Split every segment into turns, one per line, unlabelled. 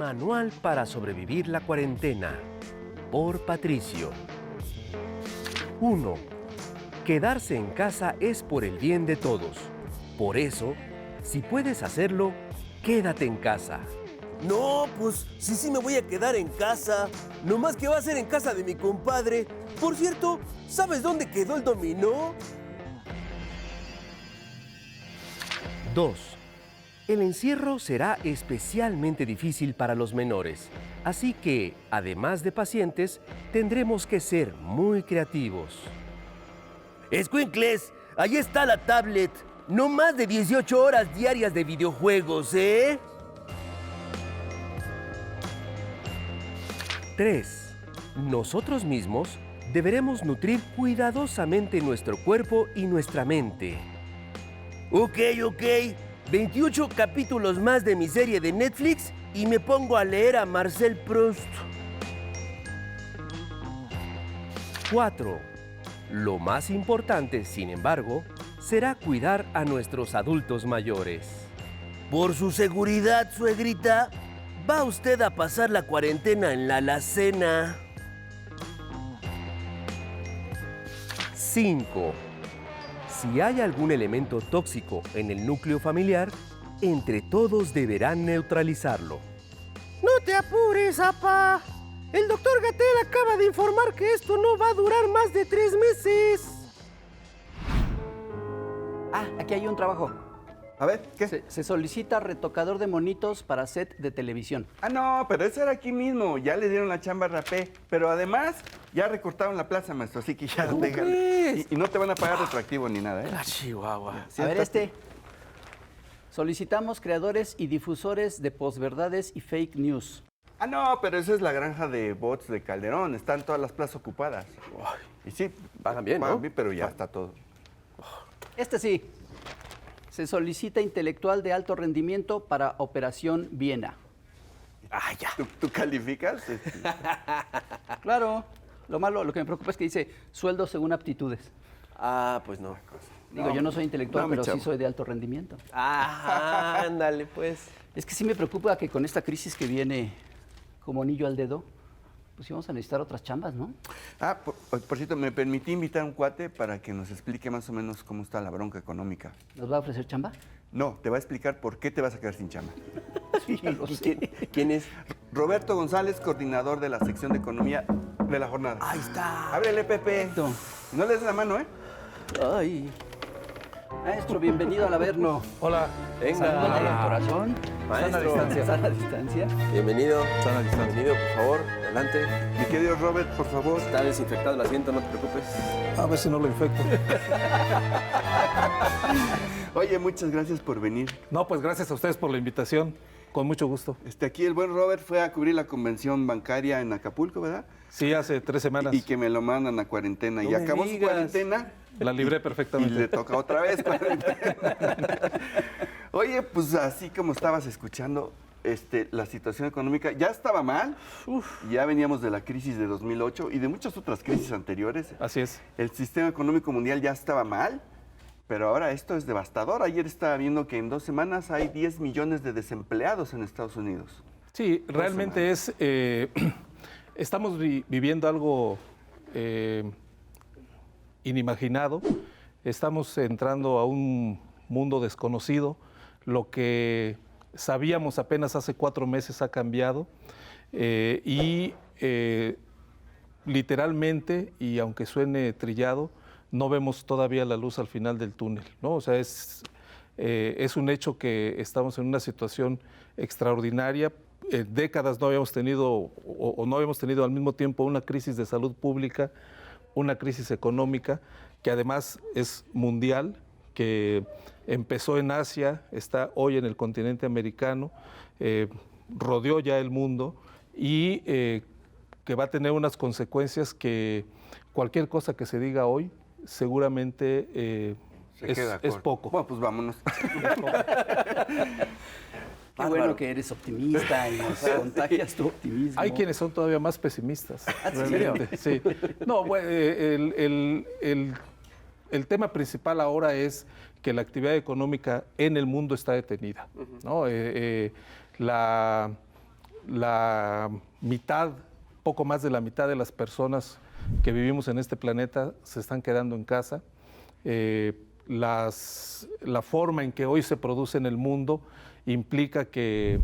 Manual para sobrevivir la cuarentena, por Patricio. 1. Quedarse en casa es por el bien de todos. Por eso, si puedes hacerlo, quédate en casa.
No, pues sí me voy a quedar en casa. Nomás que va a ser en casa de mi compadre. Por cierto, ¿sabes dónde quedó el dominó?
2. El encierro será especialmente difícil para los menores, así que, además de pacientes, tendremos que ser muy creativos.
Escuincles, ahí está la tablet. No más de 18 horas diarias de videojuegos, ¿eh?
3. Nosotros mismos deberemos nutrir cuidadosamente nuestro cuerpo y nuestra mente.
Ok. 28 capítulos más de mi serie de Netflix y me pongo a leer a Marcel Proust.
4. Lo más importante, sin embargo, será cuidar a nuestros adultos mayores.
Por su seguridad, suegrita, va usted a pasar la cuarentena en la alacena.
5. Si hay algún elemento tóxico en el núcleo familiar, entre todos deberán neutralizarlo.
No te apures, apá. El doctor Gatell acaba de informar que esto no va a durar más de 3 meses.
Ah, aquí hay un trabajo.
A ver, ¿qué?
Se solicita retocador de monitos para set de televisión.
Ah, no, pero eso era aquí mismo. Ya le dieron la chamba a Rapé. Pero además, ya recortaron la plaza, maestro. Así que ya déjalo. Y no te van a pagar retroactivo ni nada, ¿eh?
La Chihuahua.
Sí,
A ver,
está-
Solicitamos creadores y difusores de posverdades y fake news.
Ah, no, pero esa es la granja de bots de Calderón. Están todas las plazas ocupadas. Y sí,
Pagan bien, ¿no?
pero ya está todo.
Sí. Se solicita intelectual de alto rendimiento para Operación Viena.
Ah, ya.
¿Tú calificas?
Claro, lo que me preocupa es que dice sueldo según aptitudes.
Ah, pues no.
Digo, yo no soy intelectual,
no, mi
pero sí
chavo.
soy de alto rendimiento.
Ah, ándale, pues.
Es que sí me preocupa que con esta crisis que viene como anillo al dedo, pues sí vamos a necesitar otras chambas, ¿no?
Ah, por cierto, me permití invitar a un cuate para que nos explique más o menos cómo está la bronca económica.
¿Nos va a ofrecer chamba?
No, te va a explicar por qué te vas a quedar sin chamba.
Sí, ya lo sé.
¿Quién es?
Roberto González, coordinador de la sección de economía de la jornada.
Ahí está.
Ábrele, Pepe.
Perfecto.
No le des la mano, ¿eh?
Ay. Maestro, bienvenido al Averno.
Hola.
Saludos de corazón.
Maestro.
Sana distancia.
Bienvenido.
Sana distancia.
Bienvenido, por favor. Adelante.
Mi querido Robert, por favor.
Está desinfectado el asiento, no te preocupes.
A ver si no lo infecto.
Oye, muchas gracias por venir.
No, pues gracias a ustedes por la invitación. Con mucho gusto.
Aquí el buen Robert fue a cubrir la convención bancaria en Acapulco, ¿verdad?
Sí, hace 3 semanas.
Y que me lo mandan a cuarentena.
No
y
me
acabó su
digas.
cuarentena.
La libré
Y
perfectamente.
le toca otra vez cuarentena. Oye, pues así como estabas escuchando, la situación económica ya estaba mal. Ya veníamos de la crisis de 2008 y de muchas otras crisis anteriores.
Así es.
El sistema económico mundial ya estaba mal, pero ahora esto es devastador. Ayer estaba viendo que en 2 semanas hay 10 millones de desempleados en Estados Unidos.
Sí, realmente es... estamos viviendo algo inimaginado. Estamos entrando a un mundo desconocido. Lo que sabíamos apenas hace 4 meses ha cambiado. Literalmente, y aunque suene trillado, no vemos todavía la luz al final del túnel, ¿no? O sea, es un hecho que estamos en una situación extraordinaria. Décadas no habíamos tenido, o no habíamos tenido al mismo tiempo una crisis de salud pública, una crisis económica, que además es mundial, que empezó en Asia, está hoy en el continente americano, rodeó ya el mundo y que va a tener unas consecuencias que cualquier cosa que se diga hoy seguramente es poco.
Bueno, pues vámonos.
Qué bueno que eres optimista y nos contagias tu optimismo.
Hay quienes son todavía más pesimistas.
¿En serio?
Sí. No, bueno, el tema principal ahora es que la actividad económica en el mundo está detenida, ¿no? la mitad, poco más de la mitad de las personas que vivimos en este planeta se están quedando en casa. La forma en que hoy se produce en el mundo implica que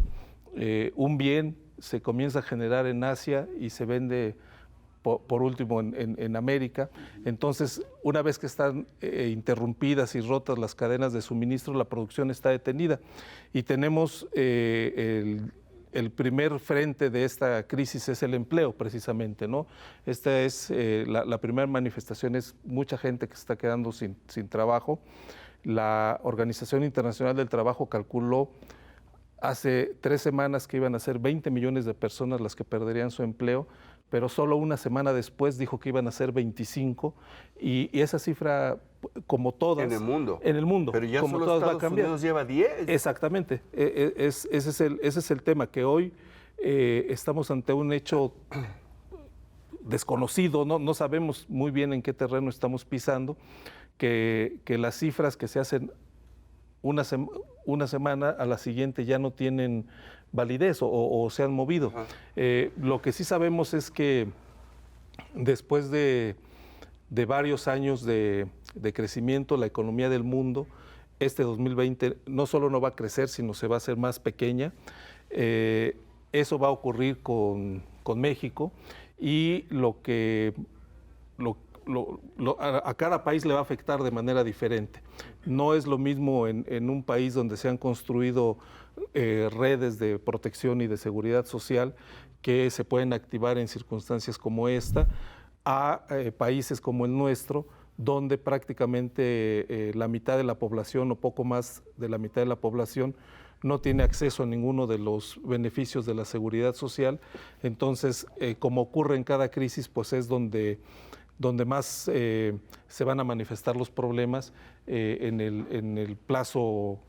un bien se comienza a generar en Asia y se vende por último en América. Entonces, una vez que están interrumpidas y rotas las cadenas de suministro, la producción está detenida. Y tenemos el primer frente de esta crisis es el empleo, precisamente, ¿no? Esta es la primera manifestación, es mucha gente que se está quedando sin trabajo. La Organización Internacional del Trabajo calculó hace 3 semanas que iban a ser 20 millones de personas las que perderían su empleo, pero solo una semana después dijo que iban a ser 25, y esa cifra, como todas...
En el mundo.
En el mundo.
Pero ya
como
solo
todas, va a
Estados
cambiar.
Unidos lleva 10.
Exactamente. Ese es el tema, que hoy estamos ante un hecho desconocido, no sabemos muy bien en qué terreno estamos pisando, que las cifras que se hacen una semana, a la siguiente ya no tienen validez o se han movido. Lo que sí sabemos es que después de varios años de crecimiento, la economía del mundo, este 2020 no solo no va a crecer, sino se va a hacer más pequeña. Eso va a ocurrir con México, y a cada país le va a afectar de manera diferente. No es lo mismo en un país donde se han construido redes de protección y de seguridad social que se pueden activar en circunstancias como esta, a países como el nuestro, donde prácticamente la mitad de la población o poco más de la mitad de la población no tiene acceso a ninguno de los beneficios de la seguridad social. Entonces, como ocurre en cada crisis, pues es donde más se van a manifestar los problemas en el plazo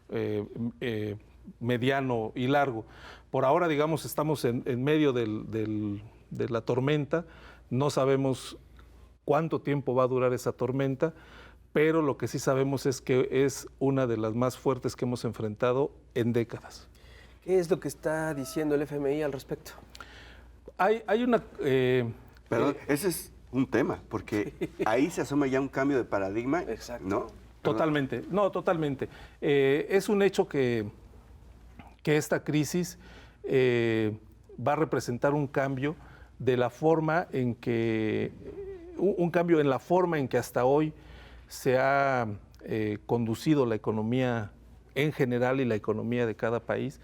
mediano y largo. Por ahora, digamos, estamos en medio de la tormenta, no sabemos cuánto tiempo va a durar esa tormenta, pero lo que sí sabemos es que es una de las más fuertes que hemos enfrentado en décadas.
¿Qué es lo que está diciendo el FMI al respecto?
Hay una...
Perdón, ese es un tema, porque ahí se asoma ya un cambio de paradigma,
Exacto.
¿no?
Totalmente, no, totalmente. Es un hecho que esta crisis va a representar un cambio de la forma en que, un cambio en la forma en que hasta hoy se ha conducido la economía en general y la economía de cada país.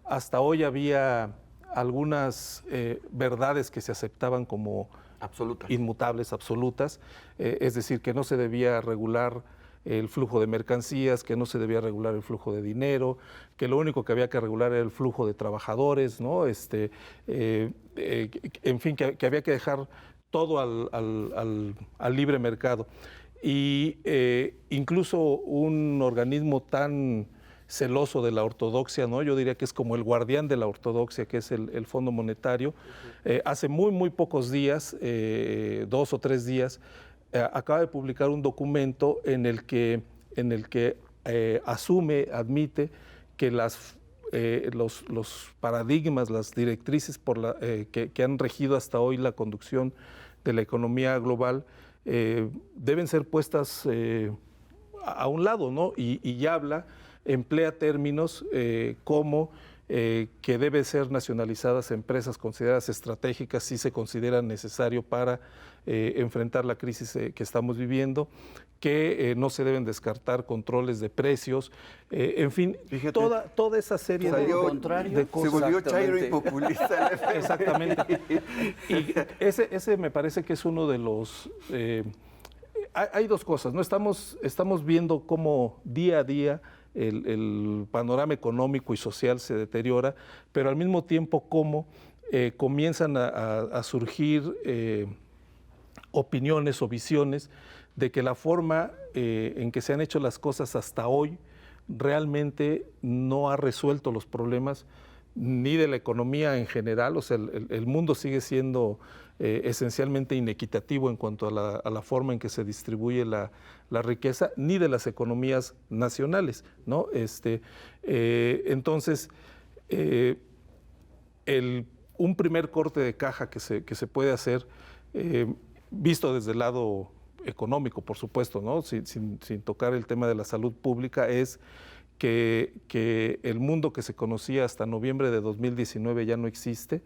Hasta hoy había algunas verdades que se aceptaban como inmutables, absolutas, es decir, que no se debía regular el flujo de mercancías, que no se debía regular el flujo de dinero, que lo único que había que regular era el flujo de trabajadores, ¿no? En fin, que había que dejar todo al libre mercado. Y incluso un organismo tan celoso de la ortodoxia, ¿no? Yo diría que es como el guardián de la ortodoxia, que es el Fondo Monetario. Hace muy pocos días, 2 o 3 días, acaba de publicar un documento en el que admite que los paradigmas, las directrices que han regido hasta hoy la conducción de la economía global deben ser puestas a un lado, ¿no? Y ya emplea términos como que deben ser nacionalizadas empresas consideradas estratégicas si se considera necesario para enfrentar la crisis que estamos viviendo, que no se deben descartar controles de precios, en fin, toda esa serie de cosas.
Se volvió chairo y populista.
Exactamente. Y ese me parece que es uno de los... hay 2 cosas, ¿no? Estamos viendo cómo día a día el panorama económico y social se deteriora, pero al mismo tiempo cómo comienzan a surgir opiniones o visiones de que la forma en que se han hecho las cosas hasta hoy realmente no ha resuelto los problemas ni de la economía en general. O sea, el mundo sigue siendo esencialmente inequitativo en cuanto a la forma en que se distribuye la riqueza, ni de las economías nacionales, ¿no? Entonces, un primer corte de caja que se puede hacer, visto desde el lado económico, por supuesto, ¿no? Sin tocar el tema de la salud pública, es que el mundo que se conocía hasta noviembre de 2019 ya no existe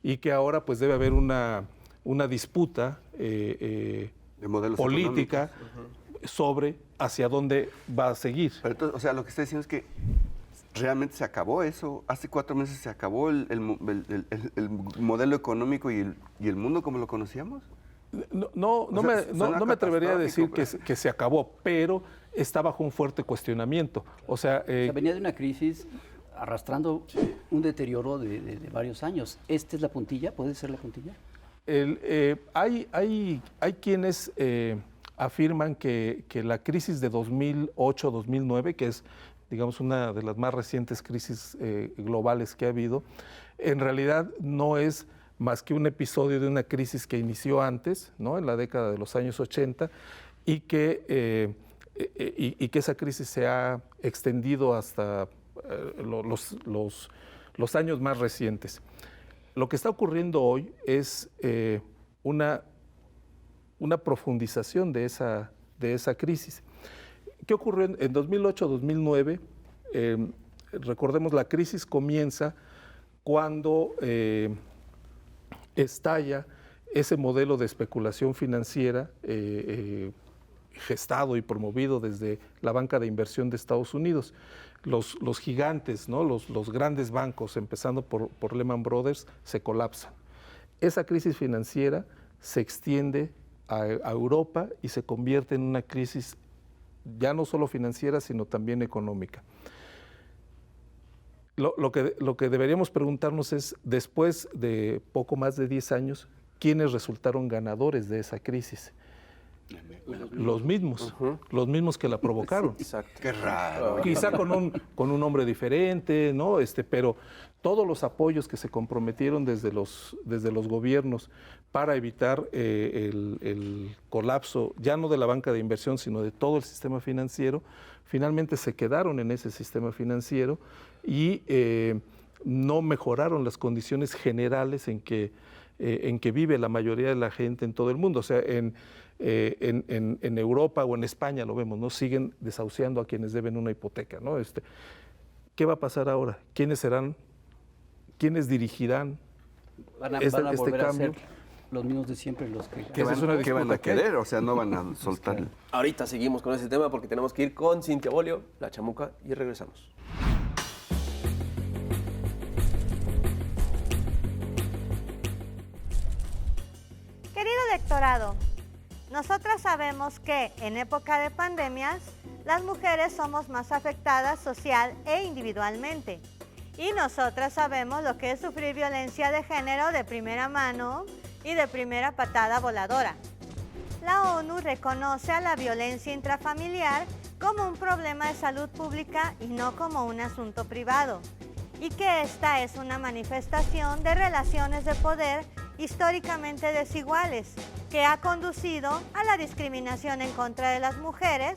y que ahora pues debe haber una disputa
De modelos
política sobre hacia dónde va a seguir.
Pero entonces, o sea, lo que está diciendo es que realmente se acabó eso. Hace 4 meses se acabó el modelo económico y el mundo como lo conocíamos.
No me atrevería a decir
catastrófico,
que se acabó, pero está bajo un fuerte cuestionamiento. O sea,
Venía de una crisis arrastrando un deterioro de varios años. ¿Esta es la puntilla? ¿Puede ser la puntilla?
Hay quienes afirman que la crisis de 2008-2009, que es, digamos, una de las más recientes crisis globales que ha habido, en realidad no es más que un episodio de una crisis que inició antes, ¿no? En la década de los años 80, y que esa crisis se ha extendido hasta los años más recientes. Lo que está ocurriendo hoy es una profundización de esa crisis. ¿Qué ocurrió en 2008-2009? Recordemos, la crisis comienza cuando estalla ese modelo de especulación financiera gestado y promovido desde la banca de inversión de Estados Unidos. Los gigantes, ¿no? los grandes bancos, empezando por Lehman Brothers, se colapsan. Esa crisis financiera se extiende a Europa y se convierte en una crisis ya no solo financiera, sino también económica. Lo que deberíamos preguntarnos es, después de poco más de 10 años, ¿quiénes resultaron ganadores de esa crisis? Los mismos que la provocaron.
Exacto.
Qué raro.
Quizá con un nombre diferente, ¿no? Pero todos los apoyos que se comprometieron desde los gobiernos para evitar el colapso, ya no de la banca de inversión, sino de todo el sistema financiero, finalmente se quedaron en ese sistema financiero y no mejoraron las condiciones generales en que vive la mayoría de la gente en todo el mundo. O sea, en Europa o en España lo vemos, ¿no? Siguen desahuciando a quienes deben una hipoteca, ¿no? ¿Qué va a pasar ahora? ¿Quiénes serán? ¿Quiénes dirigirán
Van a
este
volver a
cambio?
ser los mismos de siempre los que...
¿Qué van a
a querer? O sea, no van a soltar.
Ahorita seguimos con ese tema porque tenemos que ir con Cintia Bolio, la chamuca, y regresamos.
Querido lectorado, nosotras sabemos que en época de pandemias las mujeres somos más afectadas social e individualmente. Y nosotras sabemos lo que es sufrir violencia de género de primera mano y de primera patada voladora. La ONU reconoce a la violencia intrafamiliar como un problema de salud pública y no como un asunto privado, y que esta es una manifestación de relaciones de poder históricamente desiguales, que ha conducido a la discriminación en contra de las mujeres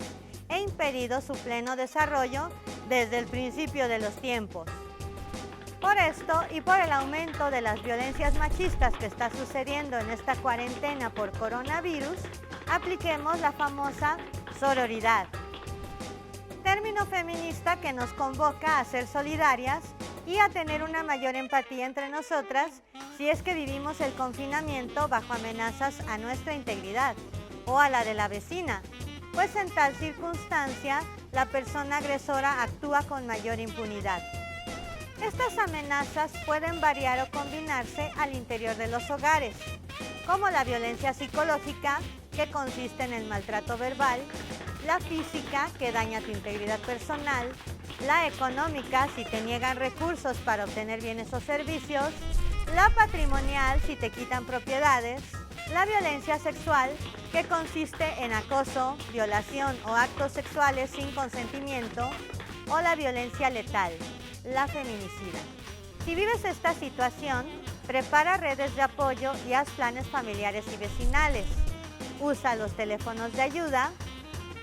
e impedido su pleno desarrollo desde el principio de los tiempos. Por esto y por el aumento de las violencias machistas que está sucediendo en esta cuarentena por coronavirus, apliquemos la famosa sororidad, término feminista que nos convoca a ser solidarias y a tener una mayor empatía entre nosotras si es que vivimos el confinamiento bajo amenazas a nuestra integridad o a la de la vecina, pues en tal circunstancia la persona agresora actúa con mayor impunidad. Estas amenazas pueden variar o combinarse al interior de los hogares, como la violencia psicológica, que consiste en el maltrato verbal, la física, que daña tu integridad personal, la económica, si te niegan recursos para obtener bienes o servicios, la patrimonial, si te quitan propiedades, la violencia sexual, que consiste en acoso, violación o actos sexuales sin consentimiento, o la violencia letal, la feminicida. Si vives esta situación, prepara redes de apoyo y haz planes familiares y vecinales. Usa los teléfonos de ayuda,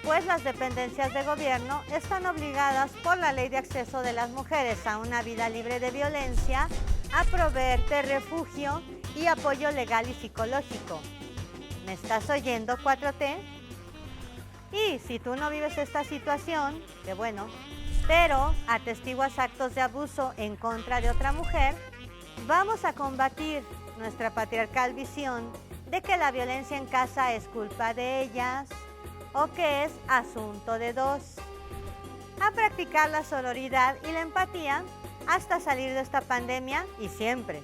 pues las dependencias de gobierno están obligadas por la Ley de Acceso de las Mujeres a una Vida Libre de Violencia a proveerte refugio y apoyo legal y psicológico. ¿Me estás oyendo, 4T? Y si tú no vives esta situación, qué bueno, pero atestiguas actos de abuso en contra de otra mujer, vamos a combatir nuestra patriarcal visión de que la violencia en casa es culpa de ellas o que es asunto de dos. A practicar la sororidad y la empatía hasta salir de esta pandemia y siempre.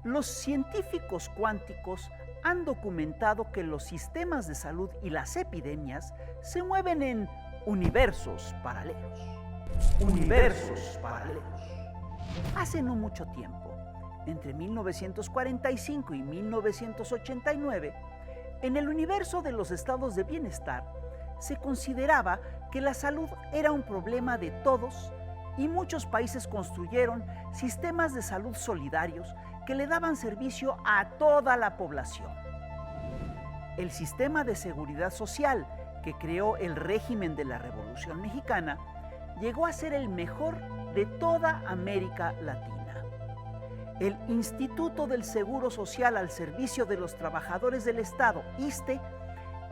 Los científicos cuánticos han documentado que los sistemas de salud y las epidemias se mueven en universos paralelos. Universos paralelos. Hace no mucho tiempo, entre 1945 y 1989, en el universo de los estados de bienestar, se consideraba que la salud era un problema de todos y muchos países construyeron sistemas de salud solidarios que le daban servicio a toda la población. El sistema de seguridad social que creó el régimen de la Revolución Mexicana llegó a ser el mejor de toda América Latina. El Instituto del Seguro Social al servicio de los trabajadores del Estado, ISSSTE,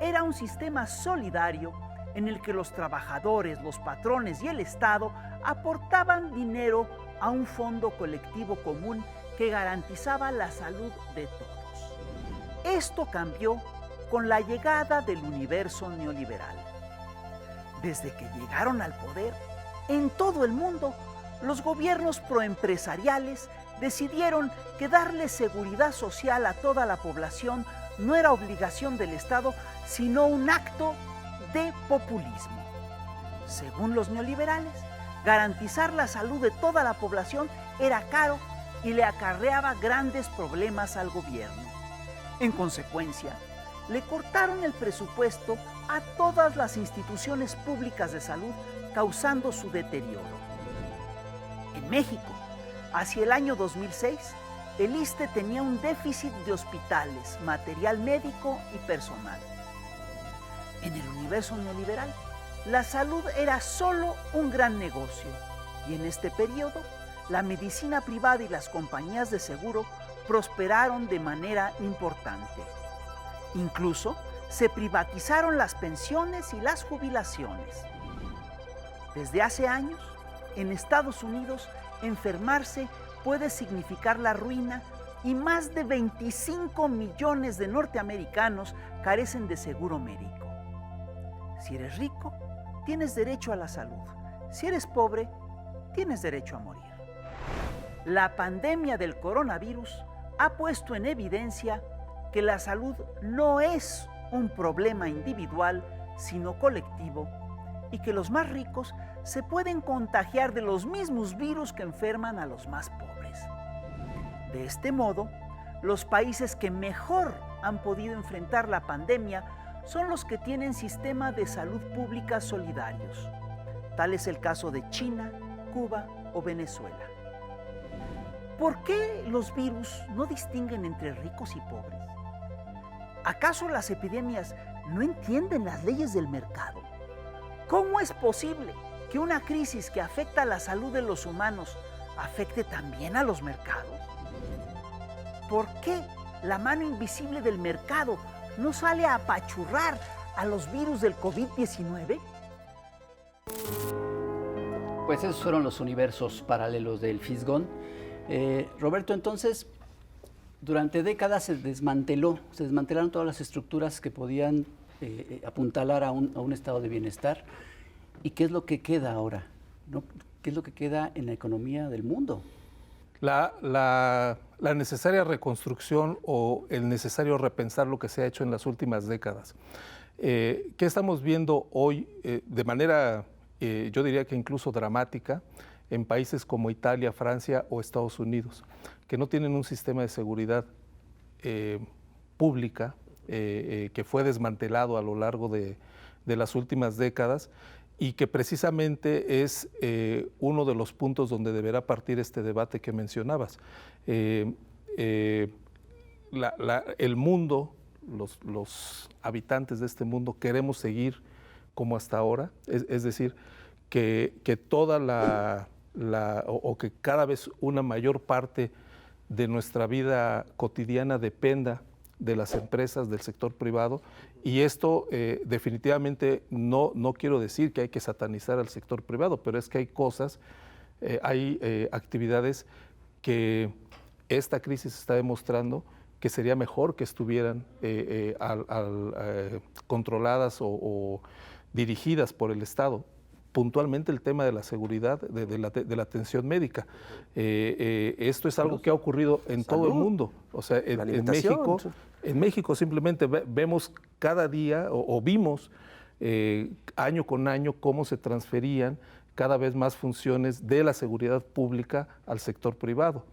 era un sistema solidario en el que los trabajadores, los patrones y el Estado aportaban dinero a un fondo colectivo común que garantizaba la salud de todos. Esto cambió con la llegada del universo neoliberal. Desde que llegaron al poder, en todo el mundo, los gobiernos proempresariales decidieron que darle seguridad social a toda la población no era obligación del Estado, sino un acto de populismo. Según los neoliberales, garantizar la salud de toda la población era caro y le acarreaba grandes problemas al gobierno. En consecuencia, le cortaron el presupuesto a todas las instituciones públicas de salud, causando su deterioro. En México, hacia el año 2006, el ISSSTE tenía un déficit de hospitales, material médico y personal. En el universo neoliberal, la salud era solo un gran negocio y en este periodo, la medicina privada y las compañías de seguro prosperaron de manera importante. Incluso se privatizaron las pensiones y las jubilaciones. Desde hace años, en Estados Unidos, enfermarse puede significar la ruina y más de 25 millones de norteamericanos carecen de seguro médico. Si eres rico, tienes derecho a la salud. Si eres pobre, tienes derecho a morir. La pandemia del coronavirus ha puesto en evidencia que la salud no es un problema individual, sino colectivo, y que los más ricos se pueden contagiar de los mismos virus que enferman a los más pobres. De este modo, los países que mejor han podido enfrentar la pandemia son los que tienen sistemas de salud pública solidarios. Tal es el caso de China, Cuba o Venezuela. ¿Por qué los virus no distinguen entre ricos y pobres? ¿Acaso las epidemias no entienden las leyes del mercado? ¿Cómo es posible que una crisis que afecta a la salud de los humanos afecte también a los mercados? ¿Por qué la mano invisible del mercado no sale a apachurrar a los virus del COVID-19?
Pues esos fueron los universos paralelos del Fisgón. Roberto, entonces, durante décadas se desmantelaron todas las estructuras que podían apuntalar a un estado de bienestar. ¿Y qué es lo que queda ahora? ¿No? ¿Qué es lo que queda en la economía del mundo?
La necesaria reconstrucción o el necesario repensar lo que se ha hecho en las últimas décadas. ¿Qué estamos viendo hoy de manera, yo diría que incluso dramática, en países como Italia, Francia o Estados Unidos, que no tienen un sistema de seguridad pública que fue desmantelado a lo largo de las últimas décadas y que precisamente es uno de los puntos donde deberá partir este debate que mencionabas. El mundo, los habitantes de este mundo queremos seguir como hasta ahora, es decir, que toda la o que cada vez una mayor parte de nuestra vida cotidiana dependa de las empresas, del sector privado, y esto definitivamente no quiero decir que hay que satanizar al sector privado, pero es que hay cosas, hay actividades que esta crisis está demostrando que sería mejor que estuvieran controladas o dirigidas por el Estado. Puntualmente el tema de la seguridad, de la atención médica. Esto es algo que ha ocurrido en todo el mundo. O sea, en México simplemente vemos cada día o vimos año con año cómo se transferían cada vez más funciones de la seguridad pública al sector privado.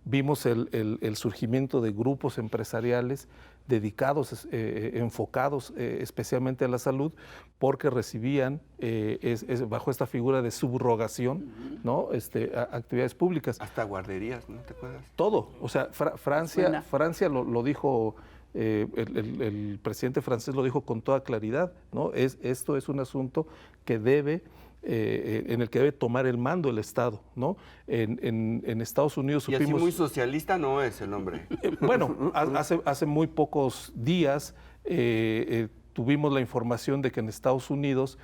Vimos el surgimiento de grupos empresariales dedicados, enfocados especialmente a la salud, porque recibían bajo esta figura de subrogación, ¿no? Actividades públicas.
Hasta guarderías, ¿no te acuerdas?
Todo. O sea, Francia lo dijo, el presidente francés lo dijo con toda claridad, ¿no? Esto es un asunto que en el que debe tomar el mando el Estado, ¿no? En Estados Unidos supimos...
Y así muy socialista no es el hombre.
Bueno, hace muy pocos días tuvimos la información de que en Estados Unidos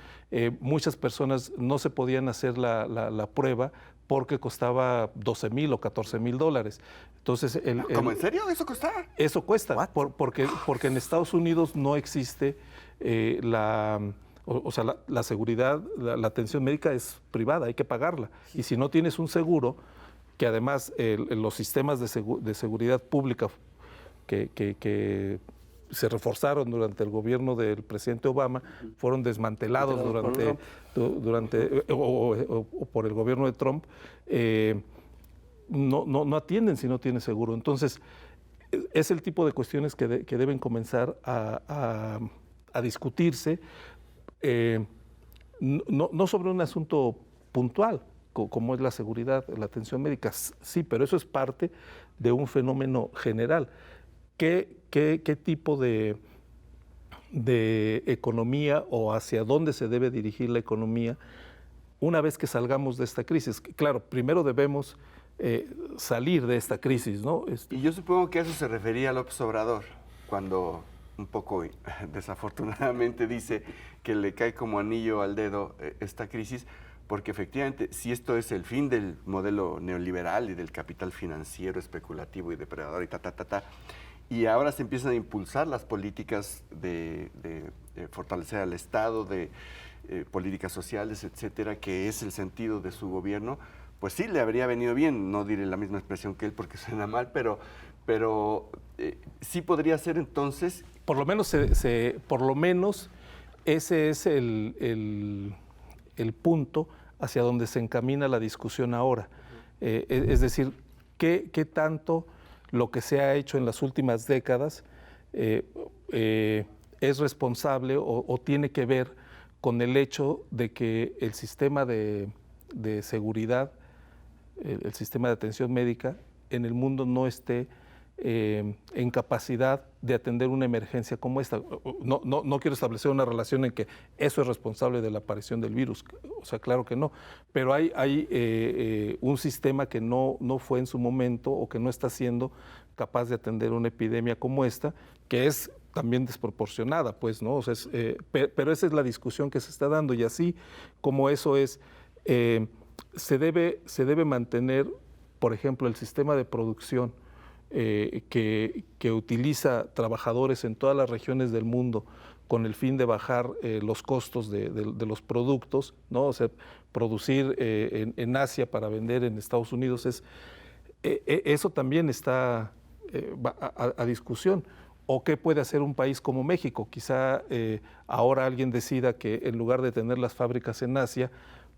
muchas personas no se podían hacer la prueba porque costaba $12,000 o $14,000. Entonces,
¿Cómo, en serio? ¿Eso costaba?
Eso cuesta, porque en Estados Unidos no existe la seguridad, la atención médica es privada, hay que pagarla. Y si no tienes un seguro, que además los sistemas de seguridad pública que se reforzaron durante el gobierno del presidente Obama, fueron desmantelados por el gobierno de Trump, no atienden si no tienes seguro. Entonces, es el tipo de cuestiones que deben comenzar a discutirse, no sobre un asunto puntual, como es la seguridad, la atención médica, sí, pero eso es parte de un fenómeno general. ¿Qué tipo de economía o hacia dónde se debe dirigir la economía una vez que salgamos de esta crisis? Claro, primero debemos salir de esta crisis, ¿no?
Y yo supongo que a eso se refería López Obrador, cuando un poco desafortunadamente dice que le cae como anillo al dedo esta crisis, porque efectivamente, si esto es el fin del modelo neoliberal y del capital financiero, especulativo y depredador y y ahora se empiezan a impulsar las políticas de fortalecer al Estado, de políticas sociales, etcétera, que es el sentido de su gobierno, pues sí le habría venido bien, no diré la misma expresión que él porque suena mal, pero sí podría ser entonces...
Por lo menos ese es el punto hacia donde se encamina la discusión ahora. Es decir, ¿qué tanto lo que se ha hecho en las últimas décadas es responsable o tiene que ver con el hecho de que el sistema de seguridad, el sistema de atención médica en el mundo no esté en capacidad de atender una emergencia como esta? No quiero establecer una relación en que eso es responsable de la aparición del virus, o sea, claro que no, pero hay un sistema que no fue en su momento o que no está siendo capaz de atender una epidemia como esta, que es también desproporcionada, pues, ¿no? O sea, pero esa es la discusión que se está dando, y así como eso es, se debe mantener, por ejemplo, el sistema de producción que utiliza trabajadores en todas las regiones del mundo con el fin de bajar los costos de los productos, ¿no? O sea, producir en Asia para vender en Estados Unidos, eso también está a discusión. ¿O qué puede hacer un país como México? Quizá ahora alguien decida que en lugar de tener las fábricas en Asia,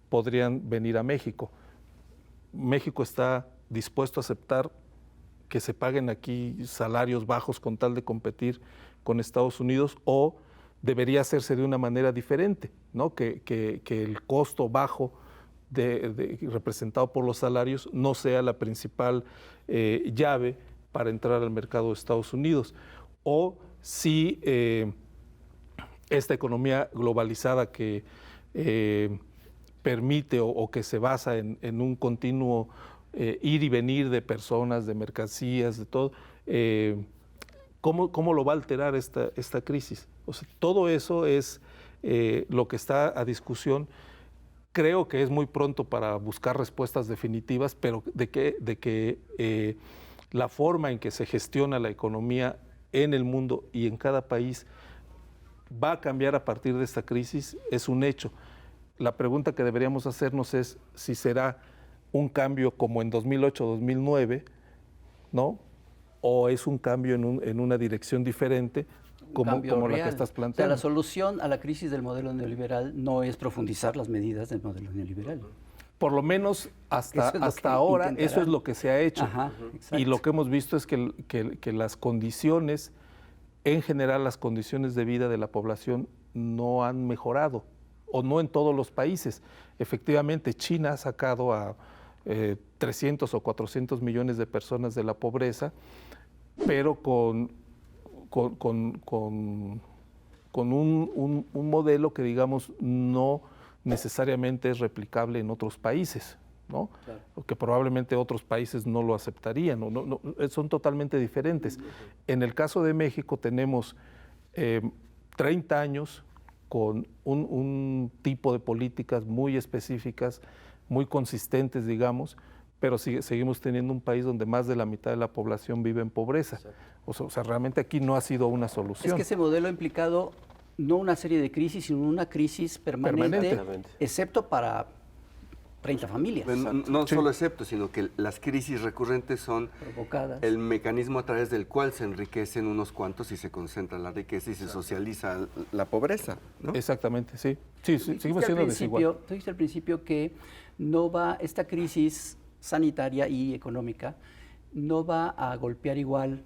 podrían venir a México. México está dispuesto a aceptar que se paguen aquí salarios bajos con tal de competir con Estados Unidos, o debería hacerse de una manera diferente, ¿no? Que el costo bajo representado por los salarios no sea la principal llave para entrar al mercado de Estados Unidos. O si esta economía globalizada que permite o que se basa en un continuo ir y venir de personas, de mercancías, de todo, ¿cómo lo va a alterar esta crisis? O sea, todo eso es lo que está a discusión. Creo que es muy pronto para buscar respuestas definitivas, pero de que la forma en que se gestiona la economía en el mundo y en cada país va a cambiar a partir de esta crisis es un hecho. La pregunta que deberíamos hacernos es si será un cambio como en 2008-2009, ¿no? O es un cambio en una dirección diferente, como la que estás planteando.
O sea, la solución a la crisis del modelo neoliberal no es profundizar las medidas del modelo neoliberal.
Por lo menos hasta ahora eso es lo que se ha hecho.
Ajá,
y lo que hemos visto es que las condiciones, en general las condiciones de vida de la población no han mejorado, o no en todos los países. Efectivamente, China ha sacado a 300 o 400 millones de personas de la pobreza, pero con un modelo que, digamos, no necesariamente es replicable en otros países, ¿no? Claro. Que probablemente otros países no lo aceptarían, no, son totalmente diferentes. En el caso de México tenemos 30 años con un tipo de políticas muy específicas, muy consistentes, digamos, pero seguimos teniendo un país donde más de la mitad de la población vive en pobreza. O sea, realmente aquí no ha sido una solución.
Es que ese modelo ha implicado no una serie de crisis, sino una crisis permanente. Excepto para 30 familias.
No solo excepto, sino que las crisis recurrentes son
provocadas.
El mecanismo a través del cual se enriquecen unos cuantos y se concentra la riqueza y se socializa la pobreza, ¿no?
Exactamente, sí. Sí, seguimos siendo desigual.
Tú dijiste al principio que esta crisis sanitaria y económica no va a golpear igual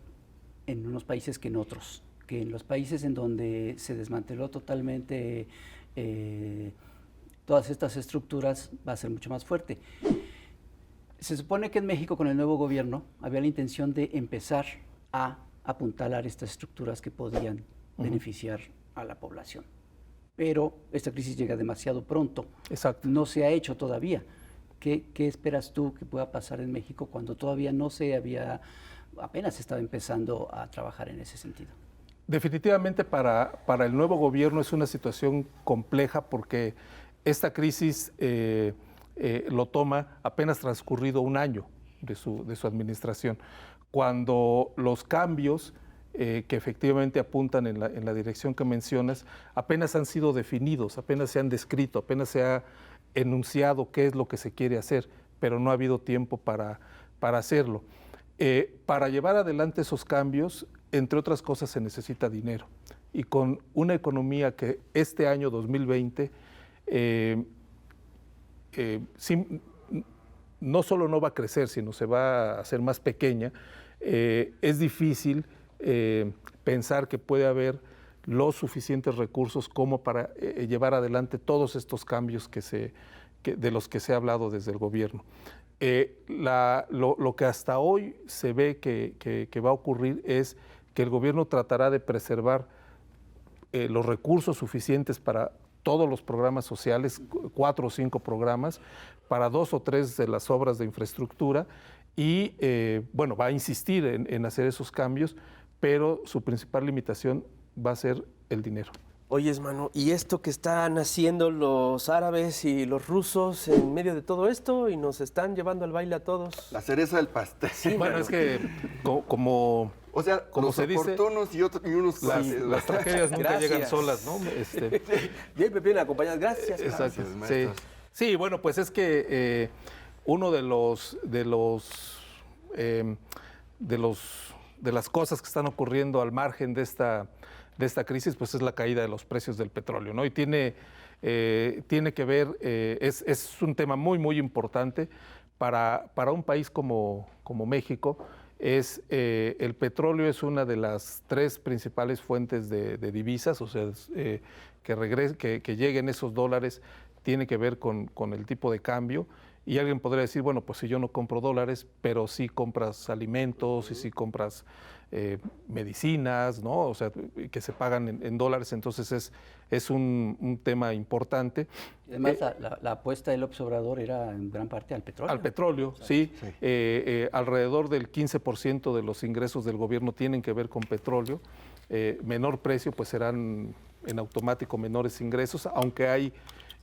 en unos países que en otros, que en los países en donde se desmanteló totalmente todas estas estructuras va a ser mucho más fuerte. Se supone que en México, con el nuevo gobierno, había la intención de empezar a apuntalar estas estructuras que podían beneficiar a la población. Pero esta crisis llega demasiado pronto.
Exacto.
No se ha hecho todavía. ¿Qué esperas tú que pueda pasar en México cuando todavía apenas estaba empezando a trabajar en ese sentido?
Definitivamente para el nuevo gobierno es una situación compleja porque esta crisis lo toma apenas transcurrido un año de su administración, cuando los cambios que efectivamente apuntan en la dirección que mencionas apenas han sido definidos, apenas se han descrito, apenas se ha enunciado qué es lo que se quiere hacer, pero no ha habido tiempo para hacerlo. Para llevar adelante esos cambios, entre otras cosas, se necesita dinero. Y con una economía que este año 2020 no solo no va a crecer, sino se va a hacer más pequeña, es difícil pensar que puede haber los suficientes recursos como para llevar adelante todos estos cambios de los que se ha hablado desde el gobierno. Lo que hasta hoy se ve que va a ocurrir es que el gobierno tratará de preservar los recursos suficientes para todos los programas sociales, 4 o 5 programas, para 2 o 3 de las obras de infraestructura y, va a insistir en hacer esos cambios, pero su principal limitación va a ser el dinero.
Oyes, mano, ¿y esto que están haciendo los árabes y los rusos en medio de todo esto y nos están llevando al baile a todos?
La cereza del pastel.
Sí, bueno, es que como
los
se dice,
oportunos y unos...
Las tragedias nunca llegan solas, ¿no?
Bien, bien acompañadas. Gracias.
Exacto. Sí, bueno, pues es que uno de las cosas que están ocurriendo al margen de esta crisis, pues es la caída de los precios del petróleo, ¿no? Y tiene que ver, es un tema muy, muy importante para un país como México. El petróleo es una de las 3 principales fuentes de divisas, o sea, que lleguen esos dólares tiene que ver con el tipo de cambio Y alguien podría decir, bueno, pues si yo no compro dólares, pero sí compras alimentos y sí compras medicinas, ¿no? O sea, que se pagan en dólares, entonces es un tema importante.
Además, la apuesta del López Obrador era en gran parte al petróleo.
Al petróleo, sí. Alrededor del 15% de los ingresos del gobierno tienen que ver con petróleo. Menor precio, pues serán en automático menores ingresos, aunque hay...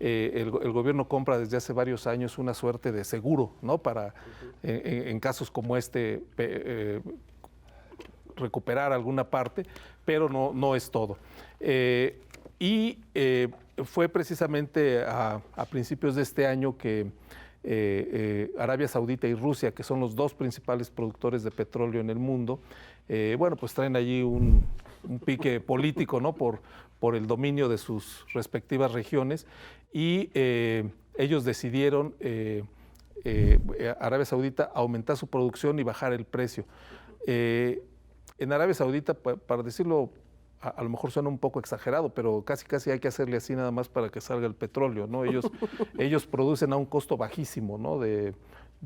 el gobierno compra desde hace varios años una suerte de seguro, ¿no? Para, en casos como este, recuperar alguna parte, pero no es todo. Fue precisamente a principios de este año que Arabia Saudita y Rusia, que son los dos principales productores de petróleo en el mundo, bueno, pues traen allí un pique político, ¿no? Por el dominio de sus respectivas regiones, y ellos decidieron, Arabia Saudita, aumentar su producción y bajar el precio. En Arabia Saudita, para decirlo, a lo mejor suena un poco exagerado, pero casi hay que hacerle así nada más para que salga el petróleo, ¿no? Ellos producen a un costo bajísimo, ¿no? De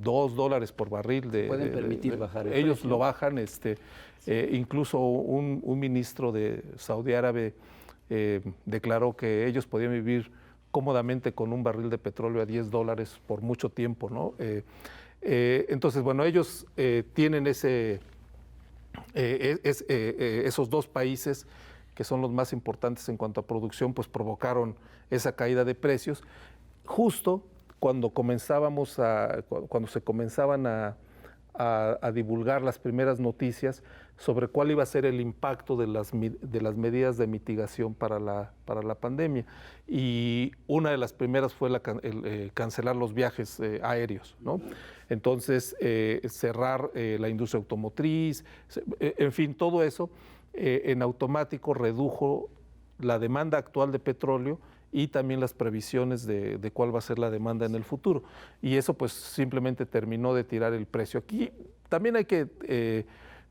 $2 por barril.
Pueden permitir bajar el
ellos
precio.
lo bajan, incluso un ministro de Saudi Árabe declaró que ellos podían vivir cómodamente con un barril de petróleo a $10 por mucho tiempo, ¿no? Entonces, bueno, ellos tienen esos dos países que son los más importantes en cuanto a producción, pues provocaron esa caída de precios. Justo cuando se comenzaban a divulgar las primeras noticias sobre cuál iba a ser el impacto de las medidas de mitigación para la pandemia. Y una de las primeras fue cancelar los viajes aéreos, ¿no? Entonces, cerrar la industria automotriz, en fin, todo eso en automático redujo la demanda actual de petróleo y también las previsiones de cuál va a ser la demanda en el futuro. Y eso pues simplemente terminó de tirar el precio. Aquí también hay que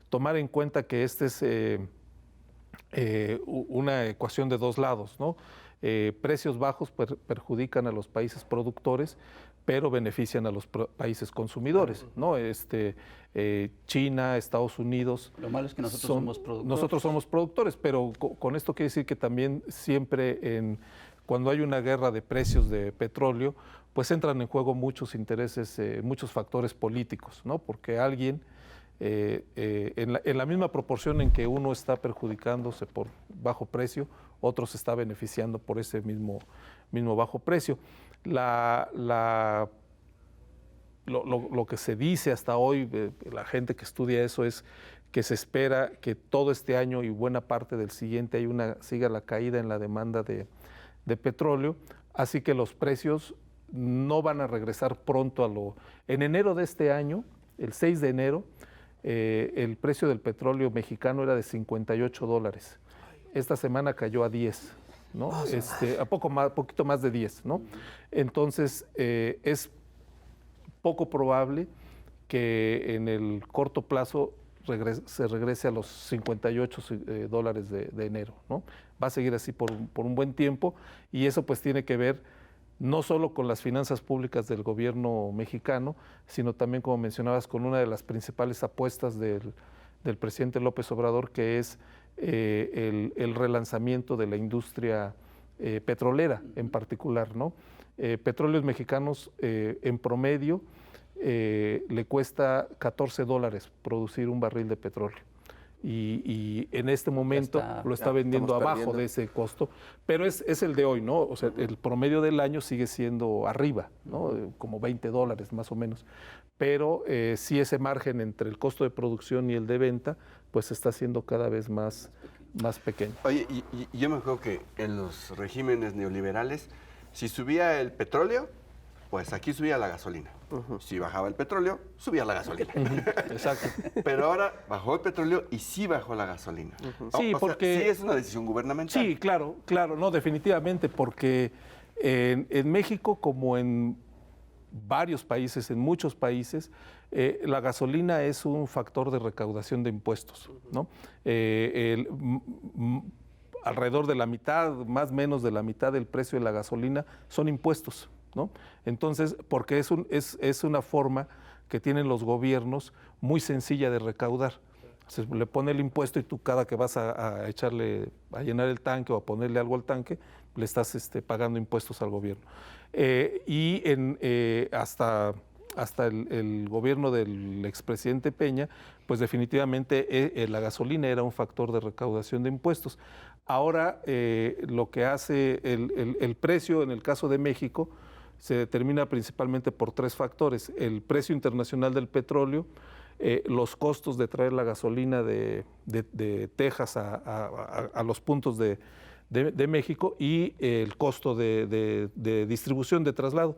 tomar en cuenta que esta es una ecuación de dos lados, ¿no? Precios bajos perjudican a los países productores, pero benefician a los países consumidores, ¿no? China, Estados Unidos.
Lo malo es que nosotros somos productores.
Nosotros somos productores, pero con esto quiere decir que también siempre cuando hay una guerra de precios de petróleo, pues entran en juego muchos intereses, muchos factores políticos, ¿no? Porque alguien, en la misma proporción en que uno está perjudicándose por bajo precio, otro se está beneficiando por ese mismo bajo precio. Lo que se dice hasta hoy, la gente que estudia eso, es que se espera que todo este año y buena parte del siguiente siga la caída en la demanda de petróleo, así que los precios no van a regresar pronto En enero de este año, el 6 de enero, el precio del petróleo mexicano era de $58. Esta semana cayó a 10. ¿No? Poquito más de 10, ¿no? Entonces, es poco probable que en el corto plazo se regrese a los $58 de enero, ¿no? Va a seguir así por un buen tiempo, y eso pues tiene que ver no solo con las finanzas públicas del gobierno mexicano, sino también, como mencionabas, con una de las principales apuestas del presidente López Obrador, que es el relanzamiento de la industria petrolera en particular, ¿no? Petróleos Mexicanos en promedio le cuesta $14 producir un barril de petróleo. Y en este momento lo está vendiendo abajo de ese costo, pero es el de hoy, ¿no? O sea, el promedio del año sigue siendo arriba, ¿no? Como $20 más o menos. Pero sí, ese margen entre el costo de producción y el de venta, pues está siendo cada vez más pequeño.
Oye, y yo me acuerdo que en los regímenes neoliberales, si subía el petróleo, pues aquí subía la gasolina. Si bajaba el petróleo, subía la gasolina.
Exacto.
Pero ahora bajó el petróleo y sí bajó la gasolina.
Sí, porque...
sí es una decisión gubernamental.
Sí, claro, no, definitivamente, porque en México, como en varios países, en muchos países, la gasolina es un factor de recaudación de impuestos, ¿no? Alrededor de la mitad, más o menos de la mitad del precio de la gasolina son impuestos, ¿no? Entonces, porque es una forma que tienen los gobiernos muy sencilla de recaudar. Se le pone el impuesto y tú cada que vas a echarle, a llenar el tanque o a ponerle algo al tanque, le estás pagando impuestos al gobierno. Hasta el gobierno del expresidente Peña, pues definitivamente la gasolina era un factor de recaudación de impuestos. Ahora lo que hace el precio en el caso de México se determina principalmente por 3 factores: el precio internacional del petróleo, los costos de traer la gasolina de Texas a los puntos de México y el costo de distribución, de traslado.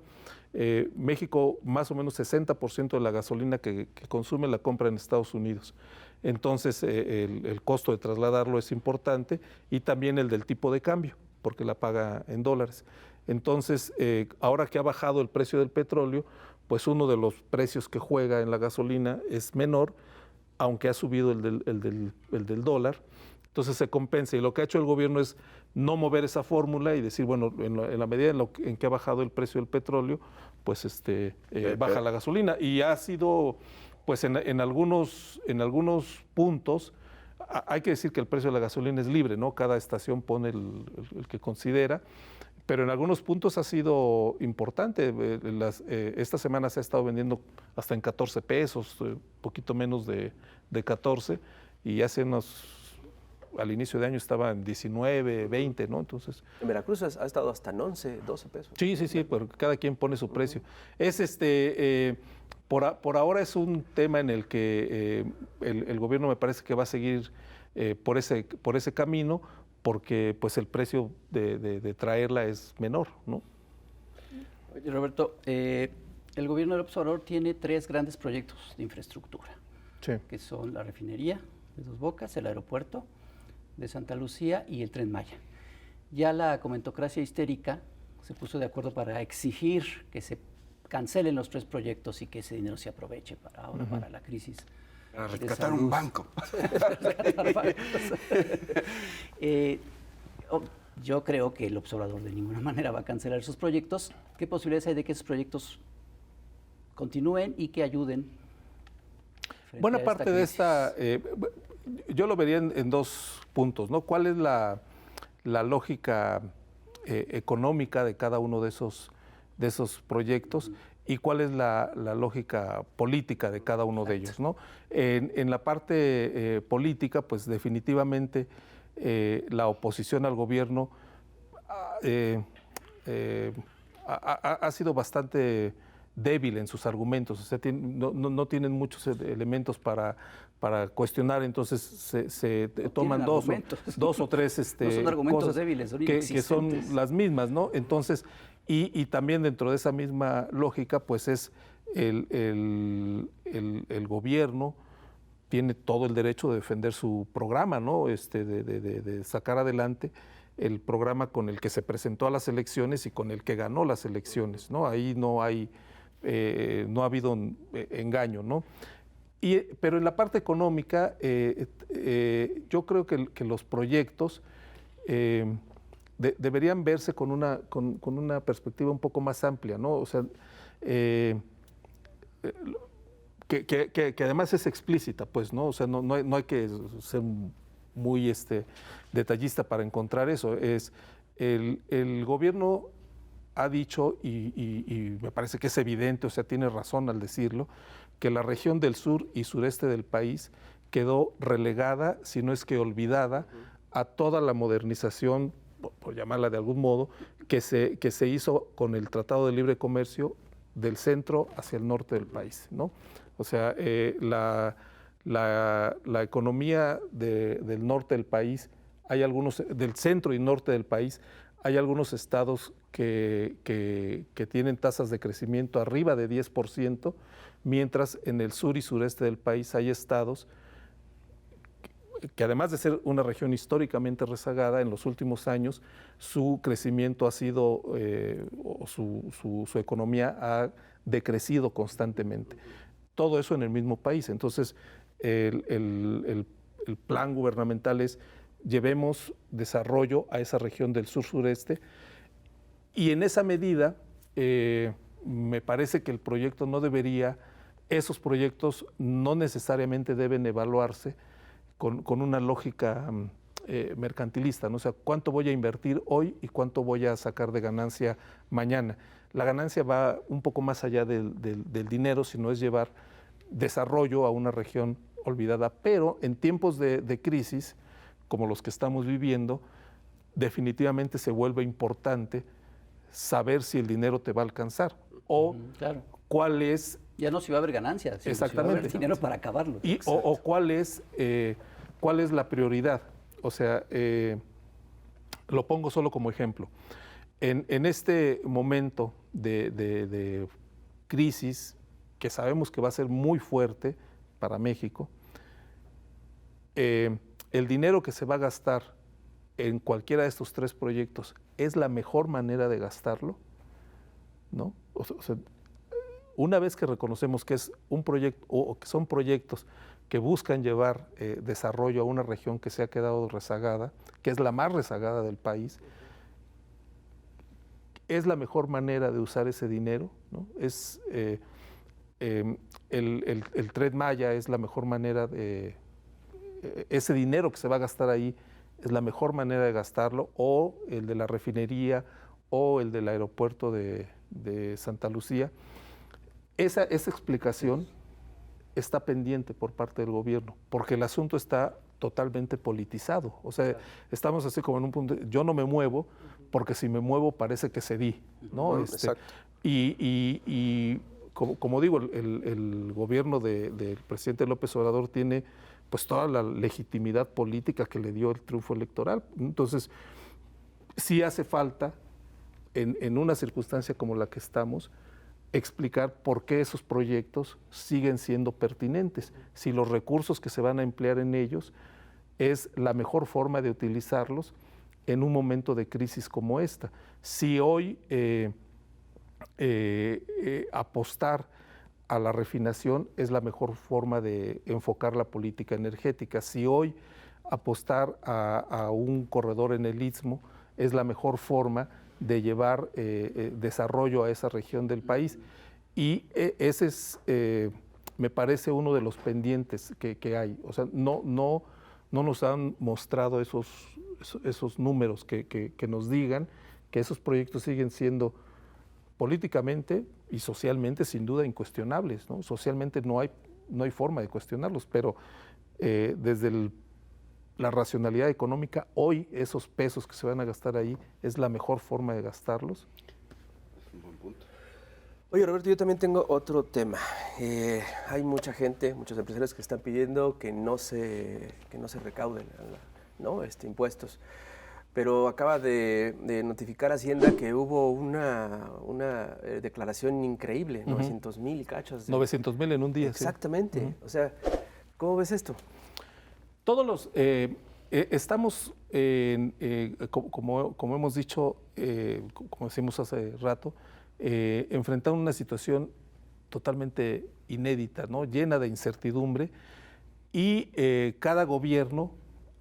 México, más o menos 60% de la gasolina que consume la compra en Estados Unidos. Entonces, el costo de trasladarlo es importante, y también el del tipo de cambio, porque la paga en dólares. Entonces, ahora que ha bajado el precio del petróleo, pues uno de los precios que juega en la gasolina es menor, aunque ha subido el del dólar. Entonces se compensa, y lo que ha hecho el gobierno es no mover esa fórmula y decir, bueno, en la medida en que ha bajado el precio del petróleo, pues baja la gasolina. Y ha sido, pues en algunos puntos, hay que decir que el precio de la gasolina es libre, ¿no? Cada estación pone el que considera, pero en algunos puntos ha sido importante. Esta semana se ha estado vendiendo hasta en 14 pesos, poquito menos de 14, y al inicio de año estaba en 19, 20, ¿no? Entonces,
En Veracruz ha estado hasta en 11, 12 pesos.
sí, pero cada quien pone su precio. Es por ahora es un tema en el que el gobierno me parece que va a seguir por ese camino, porque pues el precio de traerla es menor, ¿no?
Oye, Roberto, el gobierno de López Obrador tiene 3 grandes proyectos de infraestructura,
Sí.
que son la refinería de Dos Bocas, el aeropuerto de Santa Lucía y el Tren Maya. Ya la comentocracia histérica se puso de acuerdo para exigir que se cancelen los 3 proyectos y que ese dinero se aproveche para la crisis.
Para rescatar un banco.
Yo creo que el López Obrador de ninguna manera va a cancelar esos proyectos. ¿Qué posibilidades hay de que esos proyectos continúen y que ayuden?
Buena parte de esta, yo lo vería en 2 puntos, ¿no? ¿Cuál es la lógica económica de cada uno de esos proyectos? ¿Y cuál es la lógica política de cada uno de ellos, ¿no? En la parte política, pues definitivamente la oposición al gobierno ha sido bastante débil en sus argumentos, o sea, no tienen muchos elementos para cuestionar, entonces se toman dos o tres
no son argumentos
cosas
débiles, son
que son las mismas, ¿no? Entonces, y también dentro de esa misma lógica, pues es el gobierno tiene todo el derecho de defender su programa, ¿no? De sacar adelante el programa con el que se presentó a las elecciones y con el que ganó las elecciones, ¿no? Ahí no ha habido engaño, ¿no? Pero en la parte económica, yo creo que los proyectos deberían verse con una perspectiva un poco más amplia, ¿no? O sea, que además es explícita, pues, ¿no? O sea, no hay que ser muy detallista para encontrar eso. El gobierno ha dicho, y me parece que es evidente, o sea, tiene razón al decirlo, que la región del sur y sureste del país quedó relegada, si no es que olvidada, a toda la modernización, por llamarla de algún modo, que se hizo con el Tratado de Libre Comercio del centro hacia el norte del país, ¿no? O sea, la economía del norte del país, del centro y norte del país, hay algunos estados que tienen tasas de crecimiento arriba de 10%, mientras en el sur y sureste del país hay estados que además de ser una región históricamente rezagada, en los últimos años su crecimiento ha sido, su economía ha decrecido constantemente. Todo eso en el mismo país. Entonces, el plan gubernamental es llevemos desarrollo a esa región del sur-sureste, y en esa medida me parece que el proyecto no debería, esos proyectos no necesariamente deben evaluarse con una lógica mercantilista, ¿no? O sea, cuánto voy a invertir hoy y cuánto voy a sacar de ganancia mañana. La ganancia va un poco más allá del dinero, sino es llevar desarrollo a una región olvidada. Pero en tiempos de crisis, como los que estamos viviendo, definitivamente se vuelve importante saber si el dinero te va a alcanzar o
Claro.
cuál es...
Ya no se va a haber ganancias, sino
Exactamente.
si va a haber dinero para acabarlo.
O cuál es la prioridad. O sea, lo pongo solo como ejemplo. En este momento de crisis, que sabemos que va a ser muy fuerte para México, el dinero que se va a gastar en cualquiera de estos 3 proyectos es la mejor manera de gastarlo, ¿no? O sea, una vez que reconocemos que es un proyecto o que son proyectos que buscan llevar desarrollo a una región que se ha quedado rezagada, que es la más rezagada del país, es la mejor manera de usar ese dinero, ¿no? Es el Tren Maya es la mejor manera de ese dinero que se va a gastar ahí es la mejor manera de gastarlo, o el de la refinería o el del aeropuerto de Santa Lucía. Esa explicación está pendiente por parte del gobierno, porque el asunto está totalmente politizado. O sea, estamos así como en un punto, yo no me muevo, porque si me muevo parece que cedí, ¿no?
Exacto.
Y como digo, el gobierno del presidente López Obrador tiene pues toda la legitimidad política que le dio el triunfo electoral. Entonces, sí hace falta, en una circunstancia como la que estamos, explicar por qué esos proyectos siguen siendo pertinentes, si los recursos que se van a emplear en ellos es la mejor forma de utilizarlos en un momento de crisis como esta. Si hoy apostar a la refinación es la mejor forma de enfocar la política energética, si hoy apostar a un corredor en el Istmo es la mejor forma de llevar desarrollo a esa región del país. Y ese es, me parece, uno de los pendientes que hay. O sea, no nos han mostrado esos números que nos digan que esos proyectos siguen siendo políticamente y socialmente sin duda incuestionables, ¿no? Socialmente no hay forma de cuestionarlos, pero desde la racionalidad económica, hoy esos pesos que se van a gastar ahí es la mejor forma de gastarlos.
Es un buen punto.
Oye, Roberto, yo también tengo otro tema. Hay mucha gente, muchos empresarios que están pidiendo que no se recauden, ¿no? Impuestos. Pero acaba de notificar Hacienda que hubo una declaración increíble, 900,000 y cachos.
900,000 en un día.
Exactamente. Sí. O sea, ¿cómo ves esto?
Todos los... estamos, como hemos dicho, como decimos hace rato, enfrentando una situación totalmente inédita, ¿no? Llena de incertidumbre, y cada gobierno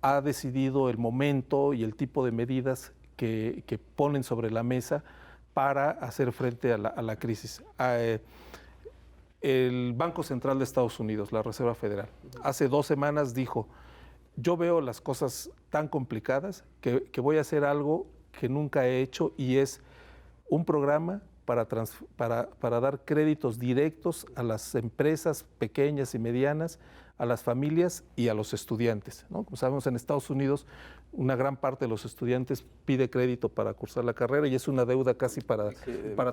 ha decidido el momento y el tipo de medidas que ponen sobre la mesa para hacer frente a la crisis. El Banco Central de Estados Unidos, la Reserva Federal, hace 2 semanas dijo: yo veo las cosas tan complicadas que voy a hacer algo que nunca he hecho, y es un programa para dar créditos directos a las empresas pequeñas y medianas, a las familias y a los estudiantes, ¿no? Como sabemos, en Estados Unidos una gran parte de los estudiantes pide crédito para cursar la carrera y es una deuda casi para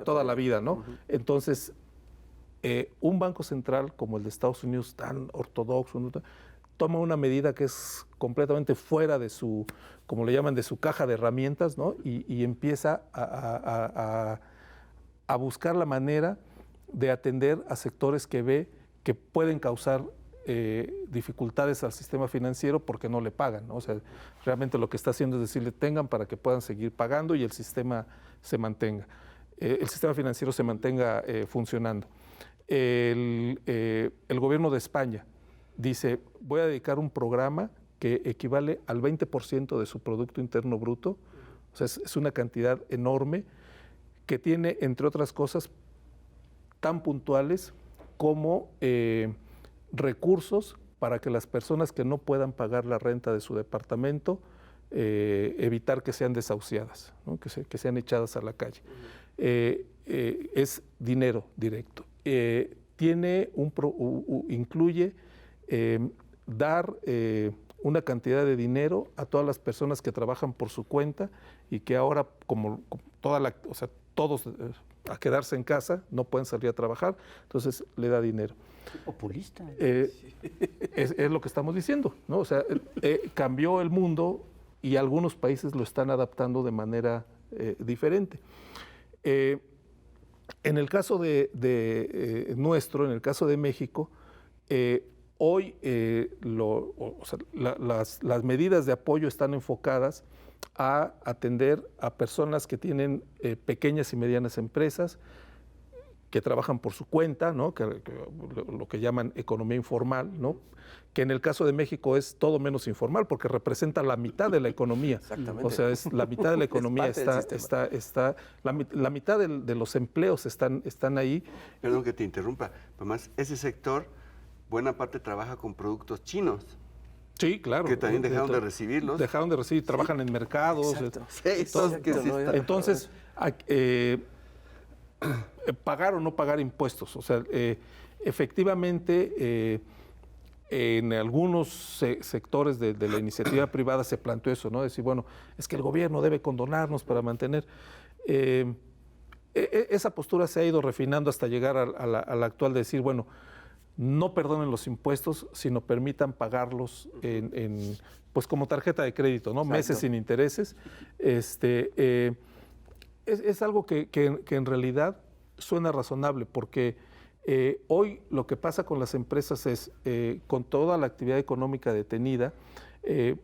toda la vida, ¿no? Entonces, un banco central como el de Estados Unidos, tan ortodoxo, ¿no?, toma una medida que es completamente fuera de su, como le llaman, de su caja de herramientas, ¿no? Y empieza a buscar la manera de atender a sectores que ve que pueden causar dificultades al sistema financiero porque no le pagan, ¿no? O sea, realmente lo que está haciendo es decirle: tengan para que puedan seguir pagando y el sistema se mantenga, el sistema financiero se mantenga funcionando. El gobierno de España dice: voy a dedicar un programa que equivale al 20% de su Producto Interno Bruto, o sea, es una cantidad enorme que tiene, entre otras cosas, tan puntuales como recursos para que las personas que no puedan pagar la renta de su departamento, evitar que sean desahuciadas, ¿no? que sean echadas a la calle. Es dinero directo. Incluye dar una cantidad de dinero a todas las personas que trabajan por su cuenta y que ahora, todos a quedarse en casa, no pueden salir a trabajar, entonces le da dinero.
Populista.
Es lo que estamos diciendo, ¿no? O sea, cambió el mundo y algunos países lo están adaptando de manera diferente. En el caso nuestro, en el caso de México, hoy las medidas de apoyo están enfocadas a atender a personas que tienen pequeñas y medianas empresas, que trabajan por su cuenta, ¿no? Lo que llaman economía informal, ¿no? Que en el caso de México es todo menos informal porque representa la mitad de la economía.
Exactamente.
O sea, es la mitad de la economía la mitad de los empleos están ahí.
Perdón que te interrumpa, además ese sector, buena parte trabaja con productos chinos.
Sí, claro.
Que también dejaron de recibirlos.
Dejaron de recibir, trabajan en mercados. Entonces, pagar o no pagar impuestos. O sea, efectivamente, en algunos sectores de la iniciativa privada se planteó eso, ¿no? Decir, bueno, es que el gobierno debe condonarnos para mantener. Esa postura se ha ido refinando hasta llegar a la actual de decir, bueno, no perdonen los impuestos, sino permitan pagarlos pues como tarjeta de crédito, ¿no?
Exacto.
Meses sin intereses. Es algo que en realidad suena razonable, porque hoy lo que pasa con las empresas es, con toda la actividad económica detenida,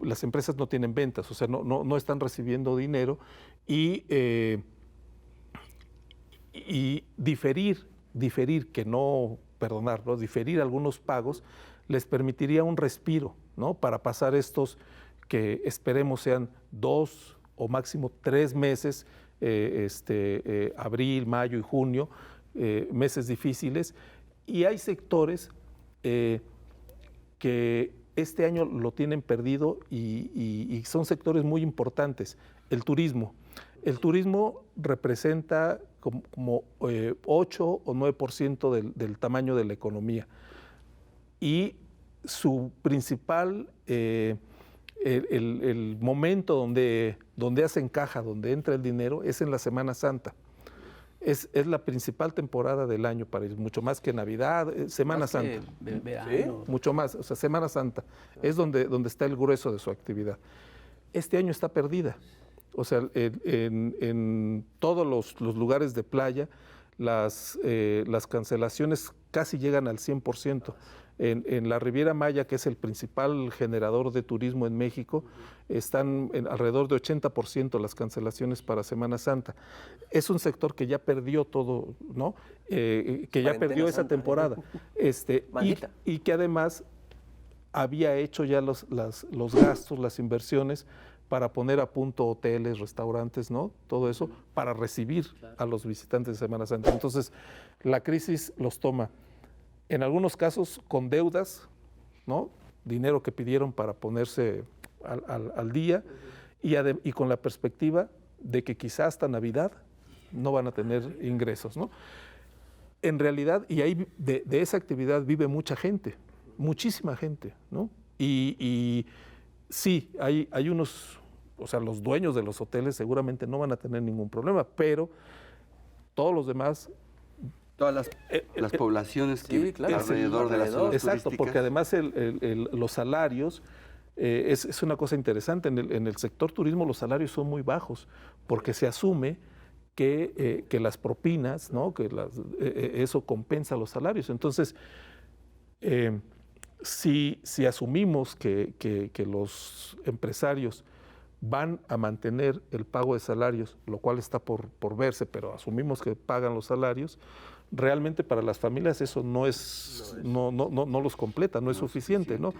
las empresas no tienen ventas, o sea, no están recibiendo dinero y diferir, que no perdonar, ¿no? Diferir algunos pagos les permitiría un respiro, ¿no? Para pasar estos que esperemos sean 2 o máximo 3 meses, abril, mayo y junio, meses difíciles. Y hay sectores que este año lo tienen perdido y son sectores muy importantes. El turismo. El turismo representa como 8 o 9% del tamaño de la economía. Y su principal, el momento donde hacen caja, donde entra el dinero, es en la Semana Santa. Es la principal temporada del año para ellos, mucho más que Navidad, Semana Santa.
Verano.
Mucho más, o sea, Semana Santa es donde está el grueso de su actividad. Este año está perdida. O sea, en todos los lugares de playa, las cancelaciones casi llegan al 100%. En la Riviera Maya, que es el principal generador de turismo en México, están alrededor de 80% las cancelaciones para Semana Santa. Es un sector que ya perdió todo, ¿no? Que ya perdió esa temporada. Y que además había hecho ya los gastos, las inversiones para poner a punto hoteles, restaurantes, ¿no? Todo eso para recibir a los visitantes de Semana Santa. Entonces, la crisis los toma, en algunos casos, con deudas, ¿no? Dinero que pidieron para ponerse al día y con la perspectiva de que quizás hasta Navidad no van a tener ingresos, ¿no? En realidad, y ahí de esa actividad vive mucha gente, muchísima gente, ¿no? Y sí, hay unos, o sea, los dueños de los hoteles seguramente no van a tener ningún problema, pero todos los demás...
Todas las poblaciones que alrededor de las zonas
exacto,
turísticas.
porque además los salarios, es una cosa interesante, en el sector turismo los salarios son muy bajos, porque se asume que las propinas, ¿no? Que eso compensa los salarios. Entonces, si asumimos que los empresarios van a mantener el pago de salarios, lo cual está por verse, pero asumimos que pagan los salarios, realmente para las familias eso no los completa, no es suficiente, ¿no?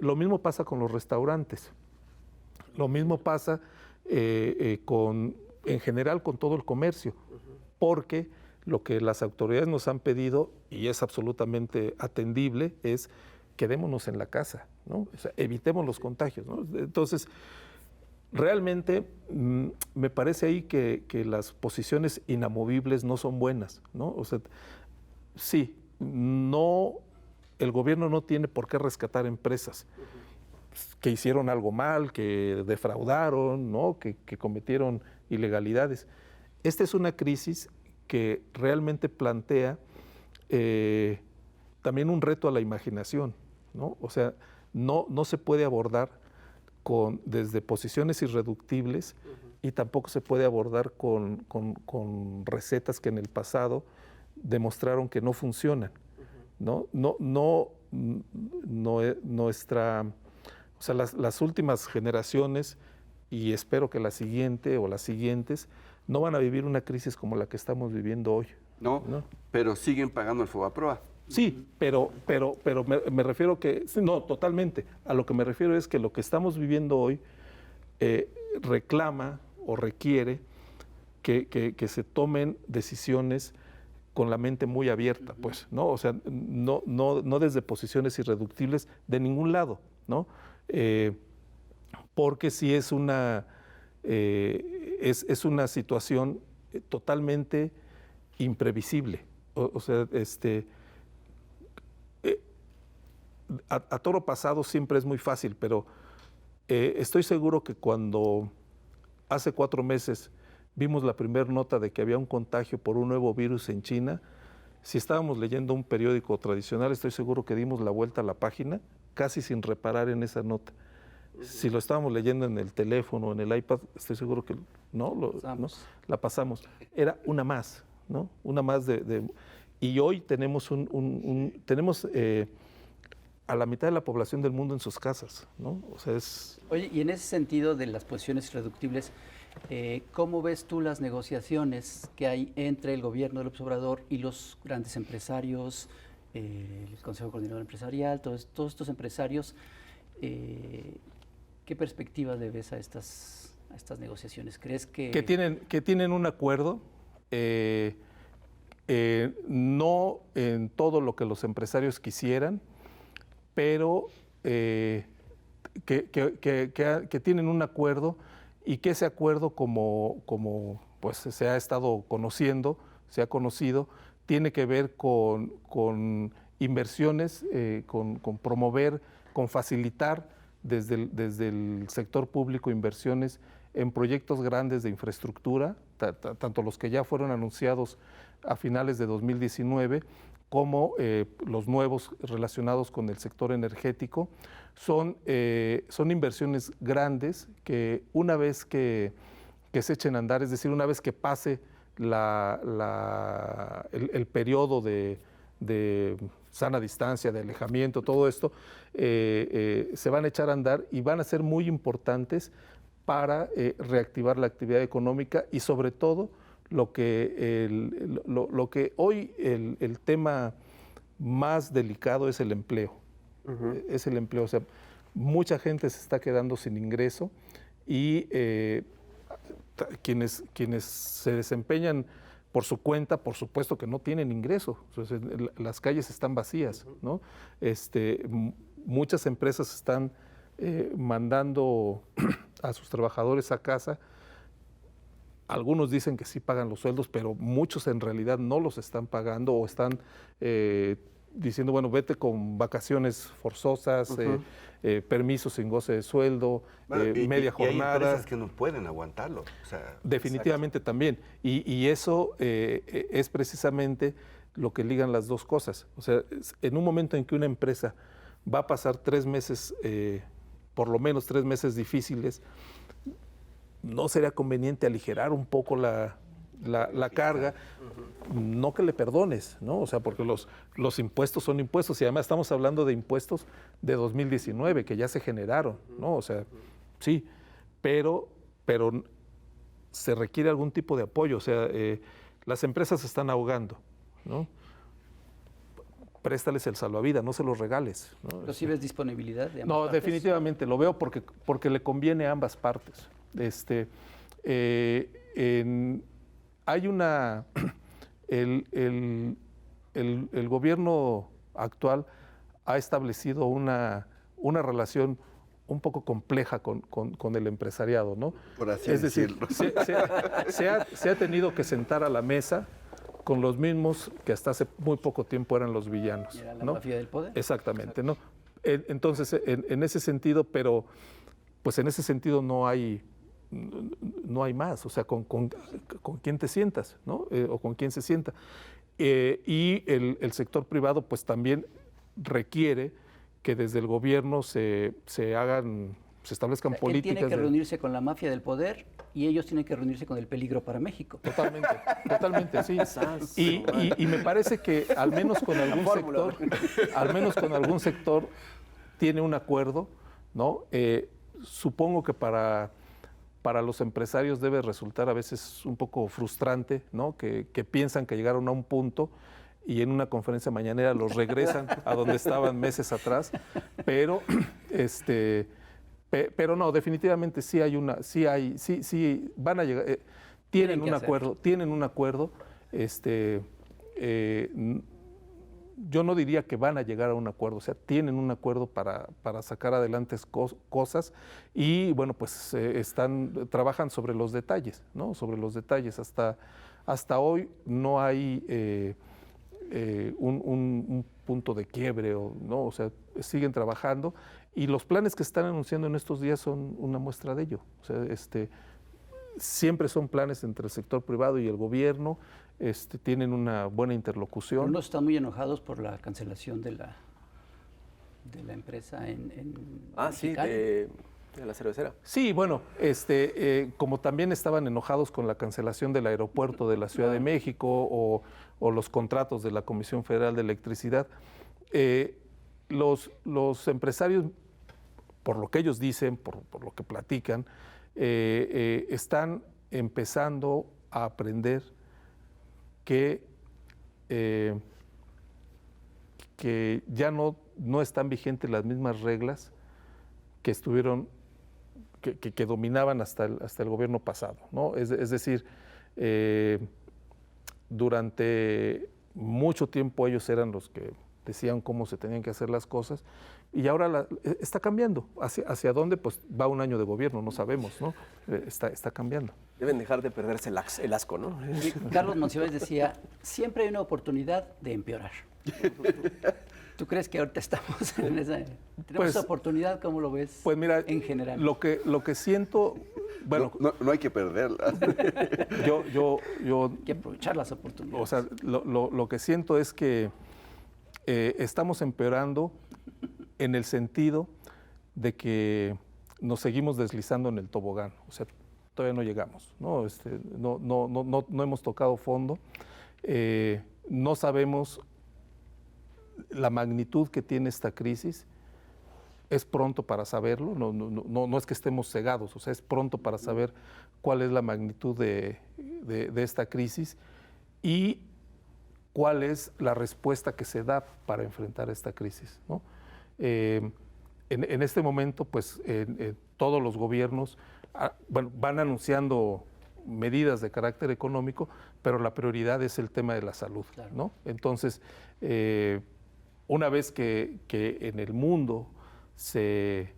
Lo mismo pasa con los restaurantes, lo mismo pasa en general con todo el comercio. porque lo que las autoridades nos han pedido, y es absolutamente atendible, es quedémonos en la casa, ¿no? O sea, evitemos los contagios, ¿no? Entonces, realmente me parece ahí que las posiciones inamovibles no son buenas, ¿no? O sea, sí, el gobierno no tiene por qué rescatar empresas que hicieron algo mal, que defraudaron, ¿no? que cometieron ilegalidades. Esta es una crisis que realmente plantea también un reto a la imaginación, ¿no? O sea, no se puede abordar desde posiciones irreductibles y tampoco se puede abordar con recetas que en el pasado demostraron que no funcionan, ¿no? O sea, las últimas generaciones, y espero que la siguiente o las siguientes, no van a vivir una crisis como la que estamos viviendo hoy.
No, pero siguen pagando el FOBAPROA.
Sí, pero me refiero que, no, totalmente. A lo que me refiero es que lo que estamos viviendo hoy reclama o requiere que se tomen decisiones con la mente muy abierta, pues, ¿no? O sea, no desde posiciones irreductibles de ningún lado, ¿no? Porque sí es una situación totalmente imprevisible. O sea, a toro pasado siempre es muy fácil, pero estoy seguro que cuando hace 4 meses vimos la primera nota de que había un contagio por un nuevo virus en China, si estábamos leyendo un periódico tradicional, estoy seguro que dimos la vuelta a la página casi sin reparar en esa nota. Si lo estábamos leyendo en el teléfono, en el iPad, estoy seguro que la pasamos. Era una más, ¿no? Una más y hoy tenemos tenemos a la mitad de la población del mundo en sus casas, ¿no? O sea,
Oye, y en ese sentido de las posiciones irreductibles, ¿cómo ves tú las negociaciones que hay entre el gobierno de López Obrador y los grandes empresarios, el Consejo Coordinador Empresarial, todos estos empresarios? ¿Qué perspectiva le ves a estas negociaciones? ¿Crees que
tienen un acuerdo? No en todo lo que los empresarios quisieran, pero que tienen un acuerdo y que ese acuerdo, como pues se ha estado conocido, tiene que ver con inversiones, con promover, con facilitar desde el sector público inversiones en proyectos grandes de infraestructura, tanto los que ya fueron anunciados a finales de 2019 como los nuevos relacionados con el sector energético. Son inversiones grandes que una vez que se echen a andar, es decir, una vez que pase el periodo de sana distancia, de alejamiento, todo esto, se van a echar a andar y van a ser muy importantes para reactivar la actividad económica y sobre todo lo que hoy el tema más delicado es el empleo. Es el empleo. O sea, mucha gente se está quedando sin ingreso y quienes se desempeñan por su cuenta, por supuesto que no tienen ingreso. Entonces, las calles están vacías, ¿no? Muchas empresas están mandando a sus trabajadores a casa. Algunos dicen que sí pagan los sueldos, pero muchos en realidad no los están pagando o están diciendo, bueno, vete con vacaciones forzosas, permisos sin goce de sueldo, media jornada.
Hay empresas que no pueden aguantarlo. O sea,
definitivamente también. Y eso es precisamente lo que ligan las dos cosas. O sea, en un momento en que una empresa va a pasar 3 meses, por lo menos 3 meses difíciles, ¿no sería conveniente aligerar un poco la carga? No que le perdones, ¿no? O sea, porque los impuestos son impuestos y además estamos hablando de impuestos de 2019 que ya se generaron, ¿no? O sea, sí, pero se requiere algún tipo de apoyo. O sea, las empresas se están ahogando, ¿no? Préstales el salvavidas, no se los regales, ¿no?
¿Pero sí ves disponibilidad de ambas partes?
Definitivamente, lo veo porque le conviene a ambas partes. hay una... El gobierno actual ha establecido una relación un poco compleja con el empresariado, ¿no?
Por así
es decir,
decirlo.
se ha tenido que sentar a la mesa con los mismos que hasta hace muy poco tiempo eran los villanos.
Era la
¿no?
mafia del poder.
Exactamente, ¿no? Entonces, en ese sentido, pero pues en ese sentido no hay más, o sea, con quién te sientas, ¿no? O con quién se sienta. Y el sector privado, pues también requiere que desde el gobierno se establezcan
Él
políticas.
tiene que reunirse con la mafia del poder y ellos tienen que reunirse con el peligro para México.
Totalmente, sí. Y me parece que al menos con algún sector tiene un acuerdo, ¿no? Supongo que para los empresarios debe resultar a veces un poco frustrante, ¿no? Que piensan que llegaron a un punto y en una conferencia mañanera los regresan a donde estaban meses atrás, pero pero no, definitivamente sí van a llegar, tienen un acuerdo, yo no diría que van a llegar a un acuerdo, o sea, tienen un acuerdo para sacar adelante cosas y, bueno, pues trabajan sobre los detalles, ¿no? Sobre los detalles. Hasta hoy no hay un punto de quiebre, ¿no? O sea, siguen trabajando y los planes que están anunciando en estos días son una muestra de ello. O sea, siempre son planes entre el sector privado y el gobierno. Tienen una buena interlocución.
Algunos están muy enojados por la cancelación de la empresa en
sí,
Mexicali.
de la cervecera.
Sí, bueno, como también estaban enojados con la cancelación del aeropuerto de la Ciudad de México o los contratos de la Comisión Federal de Electricidad, los empresarios, por lo que ellos dicen, por lo que platican, están empezando a aprender que ya no están vigentes las mismas reglas que estuvieron, que dominaban hasta el gobierno pasado, ¿no? Es decir, durante mucho tiempo ellos eran los que decían cómo se tenían que hacer las cosas y ahora está cambiando. ¿Hacia dónde? Pues va un año de gobierno, no sabemos, ¿no? Está cambiando.
Deben dejar de perderse el asco, ¿no?
Carlos Monsiváis decía, siempre hay una oportunidad de empeorar. ¿Tú crees que ahorita estamos en esa tenemos esa oportunidad? ¿Cómo lo ves?
Pues mira,
en general.
Lo que siento, bueno,
no hay que perderla.
Yo
hay que aprovechar las oportunidades.
O sea, lo que siento es que estamos empeorando en el sentido de que nos seguimos deslizando en el tobogán. O sea, todavía no llegamos, ¿no? No hemos tocado fondo. No sabemos la magnitud que tiene esta crisis. Es pronto para saberlo, no es que estemos cegados, o sea, es pronto para saber cuál es la magnitud de esta crisis y cuál es la respuesta que se da para enfrentar esta crisis, ¿no? En este momento, pues, todos los gobiernos van anunciando medidas de carácter económico, pero la prioridad es el tema de la salud, claro, ¿no? Entonces, una vez que en el mundo se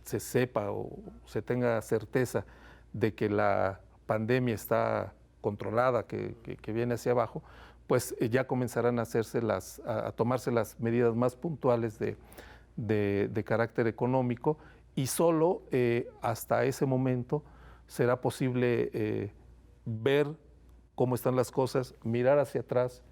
sepa o se tenga certeza de que la pandemia está controlada, que viene hacia abajo, pues ya comenzarán a tomarse las medidas más puntuales de carácter económico y solo hasta ese momento será posible ver cómo están las cosas, mirar hacia atrás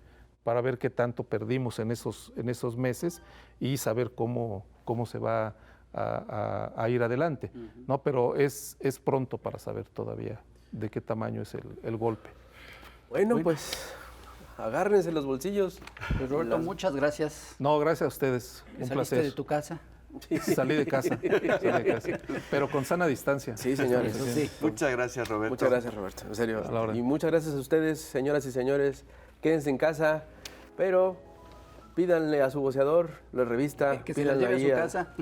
para ver qué tanto perdimos en esos meses y saber cómo se va a ir adelante, ¿no? Pero es pronto para saber todavía de qué tamaño es el golpe.
Bueno, pues agárrense los bolsillos.
Roberto, muchas gracias.
No, gracias a ustedes. Un placer.
de tu casa?
Salí de casa, pero con sana distancia.
Sí, señores.
Sí.
Muchas gracias, Roberto.
Muchas gracias, Roberto. En serio.
A la hora.
Y muchas gracias a ustedes, señoras y señores. Quédense en casa, pero pídanle a su voceador la revista.
Que se la lleve a su
guía.
casa.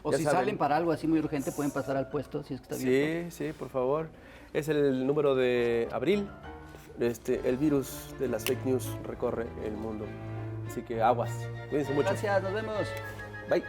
O
Ya
si
saben.
salen para algo así muy urgente, pueden pasar al puesto, si es que está
Sí,
abierto.
sí, por favor. Es el número de abril. El virus de las fake news recorre el mundo. Así que aguas. Cuídense mucho.
Gracias, nos vemos.
Bye.